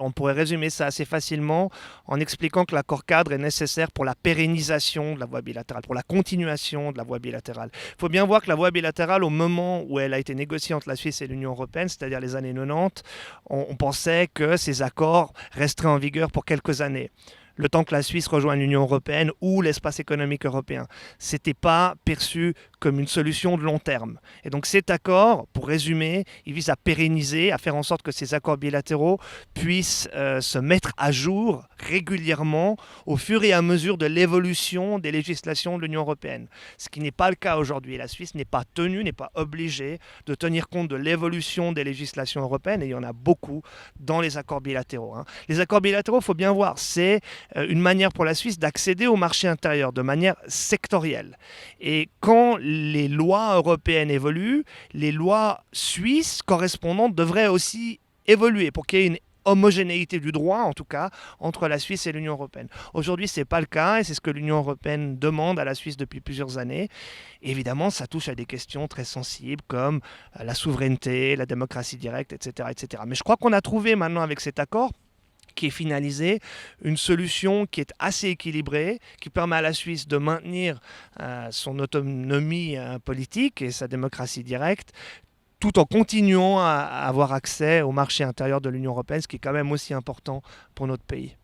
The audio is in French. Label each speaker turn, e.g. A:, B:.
A: On pourrait résumer ça assez facilement en expliquant que l'accord cadre est nécessaire pour la pérennisation de la voie bilatérale, pour la continuation de la voie bilatérale. Il faut bien voir que la voie bilatérale, au moment où elle a été négociée entre la Suisse et l'Union européenne, c'est-à-dire les années 90, on pensait que ces accords resteraient en vigueur pour quelques années, le temps que la Suisse rejoigne l'Union européenne ou l'espace économique européen. Ce n'était pas perçu comme une solution de long terme. Et donc cet accord, pour résumer, il vise à pérenniser, à faire en sorte que ces accords bilatéraux puissent se mettre à jour régulièrement au fur et à mesure de l'évolution des législations de l'Union européenne. Ce qui n'est pas le cas aujourd'hui. La Suisse n'est pas tenue, n'est pas obligée de tenir compte de l'évolution des législations européennes, et il y en a beaucoup dans les accords bilatéraux. Les accords bilatéraux, il faut bien voir, c'est une manière pour la Suisse d'accéder au marché intérieur de manière sectorielle. Et quand les lois européennes évoluent, les lois suisses correspondantes devraient aussi évoluer pour qu'il y ait une homogénéité du droit, en tout cas, entre la Suisse et l'Union européenne. Aujourd'hui, ce n'est pas le cas, et c'est ce que l'Union européenne demande à la Suisse depuis plusieurs années. Et évidemment, ça touche à des questions très sensibles comme la souveraineté, la démocratie directe, etc., etc. Mais je crois qu'on a trouvé maintenant avec cet accord qui est finalisé, une solution qui est assez équilibrée, qui permet à la Suisse de maintenir son autonomie politique et sa démocratie directe, tout en continuant à avoir accès au marché intérieur de l'Union européenne, ce qui est quand même aussi important pour notre pays.